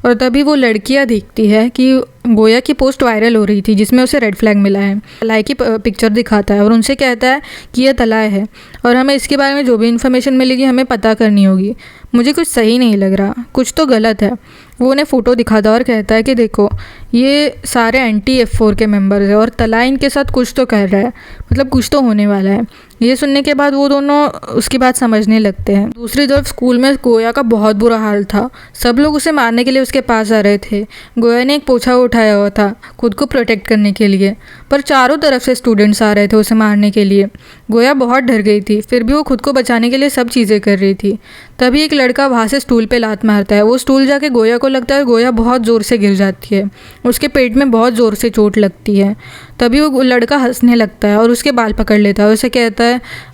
और तभी वो लड़कियां देखती है कि गोया की पोस्ट वायरल हो रही थी जिसमें उसे रेड फ्लैग मिला है। तलाय की पिक्चर दिखाता है और उनसे कहता है कि यह तलाय है और हमें इसके बारे में जो भी इन्फॉर्मेशन मिलेगी हमें पता करनी होगी। मुझे कुछ सही नहीं लग रहा, कुछ तो गलत है। वो उन्हें फ़ोटो दिखाता है और कहता है कि देखो ये सारे NTF4 के मेंबर्स हैं और तलाय इनके साथ कुछ तो कर रहा है, मतलब कुछ तो होने वाला है। ये सुनने के बाद वो दोनों उसकी बात समझने लगते हैं। दूसरी तरफ स्कूल में गोया का बहुत बुरा हाल था। सब लोग उसे मारने के लिए उसके पास आ रहे थे। गोया ने एक पोछा उठाया हुआ था खुद को प्रोटेक्ट करने के लिए, पर चारों तरफ से स्टूडेंट्स आ रहे थे उसे मारने के लिए। गोया बहुत डर गई थी, फिर भी वो खुद को बचाने के लिए सब चीज़ें कर रही थी। तभी एक लड़का वहाँ से स्टूल पे लात मारता है। वो स्टूल जाके गोया को लगता है, गोया बहुत ज़ोर से गिर जाती है, उसके पेट में बहुत ज़ोर से चोट लगती है। तभी वो लड़का हंसने लगता है और उसके बाल पकड़ लेता है। उसे कहता है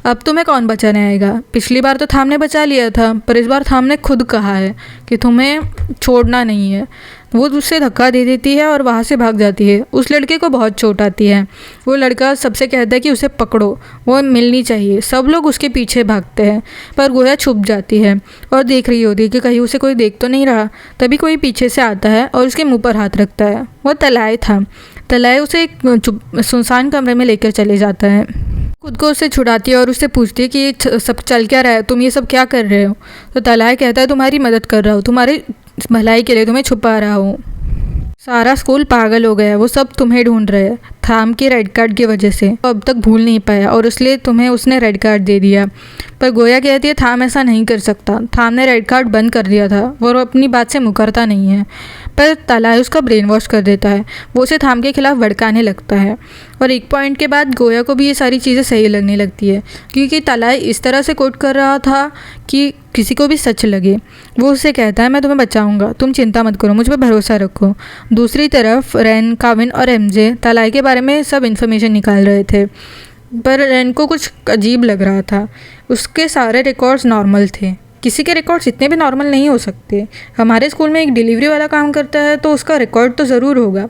अब तुम्हें कौन बचाने आएगा, पिछली बार तो थाम ने बचा लिया था, पर इस बार थाम ने खुद कहा है कि तुम्हें छोड़ना नहीं है। वो उससे धक्का दे देती है और वहाँ से भाग जाती है। उस लड़के को बहुत चोट आती है। वो लड़का सबसे कहता है कि उसे पकड़ो, वो मिलनी चाहिए। सब लोग उसके पीछे भागते हैं, पर गोया छुप जाती है और देख रही होती है कि कहीं उसे कोई देख तो नहीं रहा। तभी कोई पीछे से आता है और उसके मुंह पर हाथ रखता है। वो तलाय था। तलाय उसे एक सुनसान कमरे में लेकर चले जाता है, खुद को उससे छुड़ाती है और उससे पूछती है कि ये सब चल क्या रहा है, तुम ये सब क्या कर रहे हो। तो तलाय कहता है तुम्हारी मदद कर रहा हूँ, तुम्हारी भलाई के लिए तुम्हें छुपा रहा हूँ। सारा स्कूल पागल हो गया, वो सब तुम्हें ढूंढ रहे हैं थाम के रेड कार्ड की वजह से। वो अब तक भूल नहीं पाया और इसलिए तुम्हें उसने रेड कार्ड दे दिया। पर गोया कहती है थाम ऐसा नहीं कर सकता, थाम ने रेड कार्ड बंद कर दिया था, वो अपनी बात से मुकरता नहीं है। पर तलाय उसका ब्रेन वॉश कर देता है, वो उसे थाम के खिलाफ भड़काने लगता है। और एक पॉइंट के बाद गोया को भी ये सारी चीज़ें सही लगने लगती है, क्योंकि तलाय इस तरह से कोट कर रहा था कि किसी को भी सच लगे। वो उससे कहता है मैं तुम्हें बचाऊंगा, तुम चिंता मत करो, मुझ पर भरोसा रखो। दूसरी तरफ रैन, काविन और एमजे तलाय के बारे में सब इन्फॉर्मेशन निकाल रहे थे, पर रैन को कुछ अजीब लग रहा था। उसके सारे रिकॉर्ड्स नॉर्मल थे, किसी के रिकॉर्ड्स इतने भी नॉर्मल नहीं हो सकते। हमारे स्कूल में एक डिलीवरी वाला काम करता है तो उसका रिकॉर्ड तो ज़रूर होगा।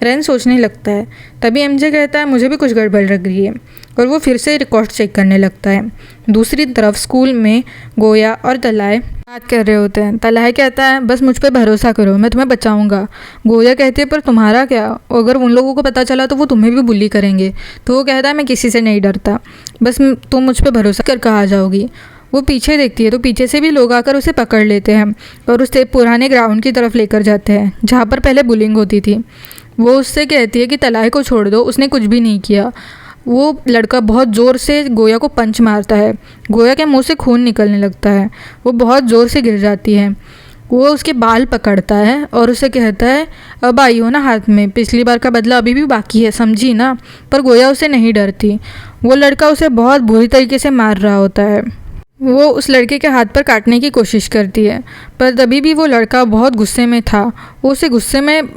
रेन सोचने लगता है। तभी एमजे कहता है मुझे भी कुछ गड़बड़ लग रही है, और वो फिर से रिकॉर्ड चेक करने लगता है। दूसरी तरफ स्कूल में गोया और तलाय बात कर रहे होते हैं। तलाय कहता है बस मुझ पे भरोसा करो, मैं तुम्हें बचाऊंगा। गोया कहती है पर तुम्हारा क्या, अगर उन लोगों को पता चला तो वो तुम्हें भी बुली करेंगे। तो वो कहता है मैं किसी से नहीं डरता, बस तुम मुझ पे भरोसा कर कहा जाओगी। वो पीछे देखती है तो पीछे से भी लोग आकर उसे पकड़ लेते हैं और उसे पुराने ग्राउंड की तरफ लेकर जाते हैं जहाँ पर पहले बुलिंग होती थी। वो उससे कहती है कि तलाय को छोड़ दो, उसने कुछ भी नहीं किया। वो लड़का बहुत ज़ोर से गोया को पंच मारता है। गोया के मुंह से खून निकलने लगता है। वो बहुत ज़ोर से गिर जाती है। वो उसके बाल पकड़ता है और उसे कहता है अब आई हो ना हाथ में, पिछली बार का बदला अभी भी बाकी है, समझी ना। पर गोया उसे नहीं डरती। वो लड़का उसे बहुत बुरी तरीके से मार रहा होता है। वो उस लड़के के हाथ पर काटने की कोशिश करती है, पर तभी भी वो लड़का बहुत गुस्से में था। वो उसे गुस्से में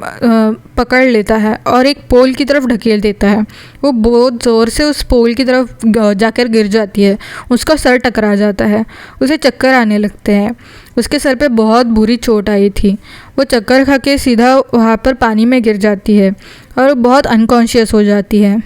पकड़ लेता है और एक पोल की तरफ ढकेल देता है। वो बहुत ज़ोर से उस पोल की तरफ जाकर गिर जाती है। उसका सर टकरा जाता है। उसे चक्कर आने लगते हैं। उसके सर पे बहुत बुरी चोट आई थी। वो चक्कर खा के सीधा वहाँ पर पानी में गिर जाती है और बहुत अनकॉन्शियस हो जाती है।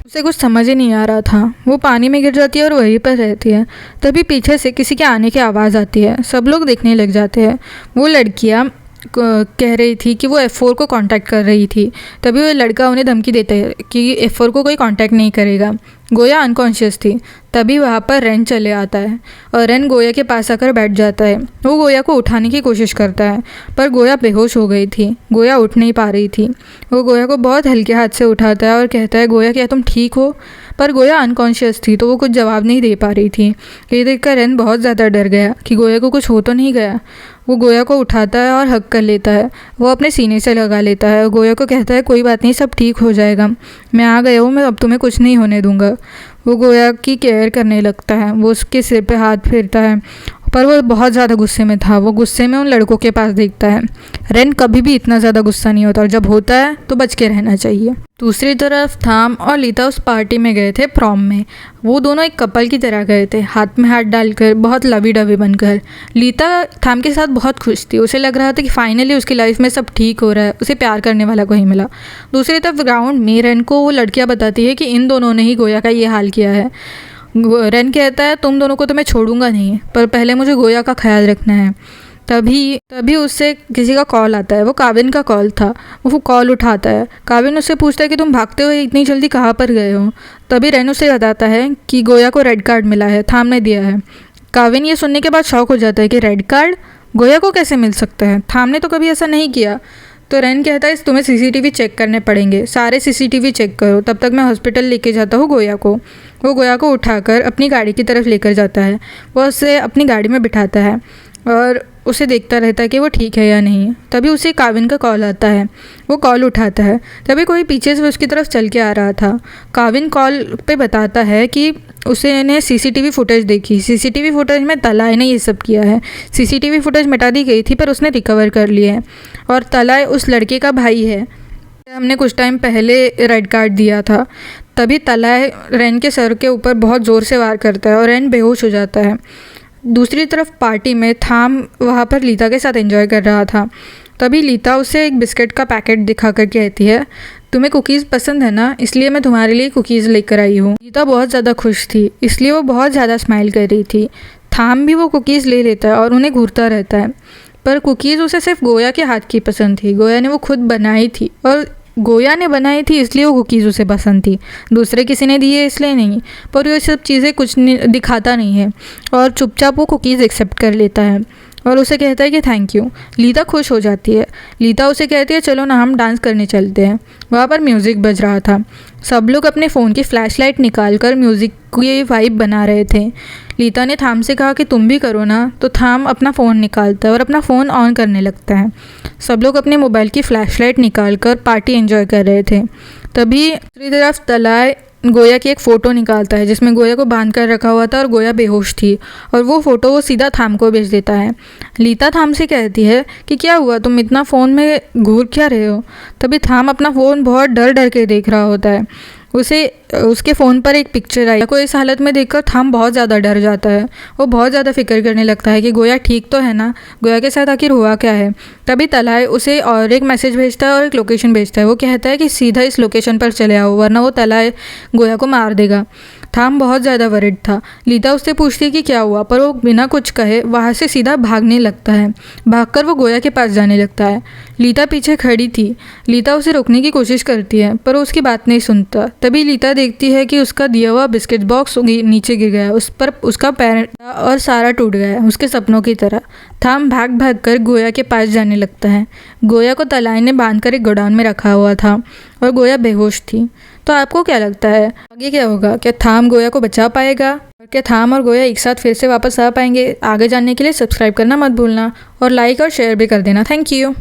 उसे कुछ समझ ही नहीं आ रहा था। वो पानी में गिर जाती है और वहीं पर रहती है। तभी पीछे से किसी के आने की आवाज़ आती है। सब लोग देखने लग जाते हैं। वो लड़कियाँ कह रही थी कि वो F4 को कांटेक्ट कर रही थी। तभी वो लड़का उन्हें धमकी देता है कि F4 को कोई कांटेक्ट नहीं करेगा। गोया अनकॉन्शियस थी। तभी वहाँ पर रेन चले आता है और रेन गोया के पास आकर बैठ जाता है। वो गोया को उठाने की कोशिश करता है पर गोया बेहोश हो गई थी। गोया उठ नहीं पा रही थी। वो गोया को बहुत हल्के हाथ से उठाता है और कहता है गोया क्या तुम ठीक हो। पर गोया अनकॉन्शियस थी तो वो कुछ जवाब नहीं दे पा रही थी। ये देखकर रेन बहुत ज़्यादा डर गया कि गोया को कुछ हो तो नहीं गया। वो गोया को उठाता है और हक कर लेता है। वो अपने सीने से लगा लेता है और गोया को कहता है कोई बात नहीं, सब ठीक हो जाएगा, मैं आ गया हूँ, मैं अब तुम्हें कुछ नहीं होने दूंगा। वो गोया की केयर करने लगता है। वो उसके सिर पे हाथ फेरता है, पर वो बहुत ज़्यादा गुस्से में था। वो गुस्से में उन लड़कों के पास देखता है। रेन कभी भी इतना ज़्यादा गुस्सा नहीं होता और जब होता है तो बच के रहना चाहिए। दूसरी तरफ थाम और लीता उस पार्टी में गए थे, प्रॉम में। वो दोनों एक कपल की तरह गए थे, हाथ में हाथ डालकर, बहुत लवी डवी बनकर। लीता थाम के साथ बहुत खुश थी। उसे लग रहा था कि फाइनली उसकी लाइफ में सब ठीक हो रहा है, उसे प्यार करने वाला कोई मिला। दूसरी तरफ ग्राउंड में रेन को वो लड़कियाँ बताती है कि इन दोनों ने ही गोया का ये हाल किया है। रेन कहता है तुम दोनों को तो मैं छोड़ूंगा नहीं, पर पहले मुझे गोया का ख्याल रखना है। तभी उससे किसी का कॉल आता है। वो काविन का कॉल था। वो कॉल उठाता है। काविन उससे पूछता है कि तुम भागते हुए इतनी जल्दी कहाँ पर गए हो। तभी रेन उसे बताता है कि गोया को रेड कार्ड मिला है, थाम ने दिया है। काविन ये सुनने के बाद शॉक हो जाता है कि रेड कार्ड गोया को कैसे मिल सकता है, थाम ने तो कभी ऐसा नहीं किया। तो रेन कहता है तुम्हें सीसीटीवी चेक करने पड़ेंगे, सारे सीसीटीवी चेक करो, तब तक मैं हॉस्पिटल लेके जाता हूँ गोया को। वो गोया को उठाकर अपनी गाड़ी की तरफ लेकर जाता है। वो उसे अपनी गाड़ी में बिठाता है और उसे देखता रहता है कि वो ठीक है या नहीं। तभी उसे काविन का कॉल आता है। वो कॉल उठाता है। तभी कोई पीछे से उसकी तरफ चल के आ रहा था। काविन कॉल पे बताता है कि उसने सीसीटीवी फुटेज देखी। सीसीटीवी फुटेज में तलाय ने ये सब किया है। सीसीटीवी फुटेज मिटा दी गई थी पर उसने रिकवर कर लिया है और तलाय उस लड़के का भाई है। हमने कुछ टाइम पहले रेड कार्ड दिया था। तभी तलाय रेन के सर के ऊपर बहुत ज़ोर से वार करता है और रेन बेहोश हो जाता है। दूसरी तरफ पार्टी में थाम वहाँ पर लीता के साथ एंजॉय कर रहा था। तभी लीता उसे एक बिस्किट का पैकेट दिखा कर कहती है तुम्हें कुकीज़ पसंद है ना, इसलिए मैं तुम्हारे लिए कुकीज़ लेकर आई हूँ। लीता बहुत ज़्यादा खुश थी, इसलिए वो बहुत ज़्यादा स्माइल कर रही थी। थाम भी वो कुकीज़ ले लेता है और उन्हें घूरता रहता है। पर कुकीज़ उसे सिर्फ गोया के हाथ की पसंद थी। गोया ने वो खुद बनाई थी और गोया ने बनाई थी इसलिए वो कुकीज़ उसे पसंद थी, दूसरे किसी ने दिए इसलिए नहीं। पर ये सब चीज़ें कुछ दिखाता नहीं है और चुपचाप वो कुकीज़ एक्सेप्ट कर लेता है और उसे कहता है कि थैंक यू। लीता खुश हो जाती है। लीता उसे कहती है चलो ना हम डांस करने चलते हैं। वहाँ पर म्यूज़िक बज रहा था। सब लोग अपने फ़ोन की फ्लैशलाइट निकाल कर म्यूज़िक की वाइब बना रहे थे। लीता ने थाम से कहा कि तुम भी करो ना, तो थाम अपना फ़ोन निकालता है और अपना फ़ोन ऑन करने लगता है। सब लोग अपने मोबाइल की फ्लैशलाइट निकाल कर पार्टी एंजॉय कर रहे थे। तभी दूसरी तरफ तलाय गोया की एक फ़ोटो निकालता है जिसमें गोया को बांध कर रखा हुआ था और गोया बेहोश थी, और वो फ़ोटो वो सीधा थाम को भेज देता है। लीता थाम से कहती है कि क्या हुआ, तुम इतना फ़ोन में घूर क्या रहे हो। तभी थाम अपना फ़ोन बहुत डर डर के देख रहा होता है। उसे उसके फ़ोन पर एक पिक्चर आई को इस हालत में देखकर थाम बहुत ज़्यादा डर जाता है। वो बहुत ज़्यादा फिक्र करने लगता है कि गोया ठीक तो है ना, गोया के साथ आखिर हुआ क्या है। तभी तलाय उसे और एक मैसेज भेजता है और एक लोकेशन भेजता है। वो कहता है कि सीधा इस लोकेशन पर चले आओ वरना वो तलाय गोया को मार देगा। थाम बहुत ज़्यादा वरिड था। लीता उससे पूछती है कि क्या हुआ, पर वो बिना कुछ कहे वहाँ से सीधा भागने लगता है। भागकर वो गोया के पास जाने लगता है। लीता पीछे खड़ी थी। लीता उसे रोकने की कोशिश करती है पर वो उसकी बात नहीं सुनता। तभी लीता देखती है कि उसका दिया हुआ बिस्किट बॉक्स नीचे गिर गया है। उस पर उसका पैर और सारा टूट गया है, उसके सपनों की तरह। थाम भाग भाग कर गोया के पास जाने लगता है। गोया को तलाई ने बांधकर एक गोडाउन में रखा हुआ था और गोया बेहोश थी। तो आपको क्या लगता है आगे क्या होगा? क्या थाम गोया को बचा पाएगा और क्या थाम और गोया एक साथ फिर से वापस आ पाएंगे? आगे जानने के लिए सब्सक्राइब करना मत भूलना और लाइक और शेयर भी कर देना। Thank you.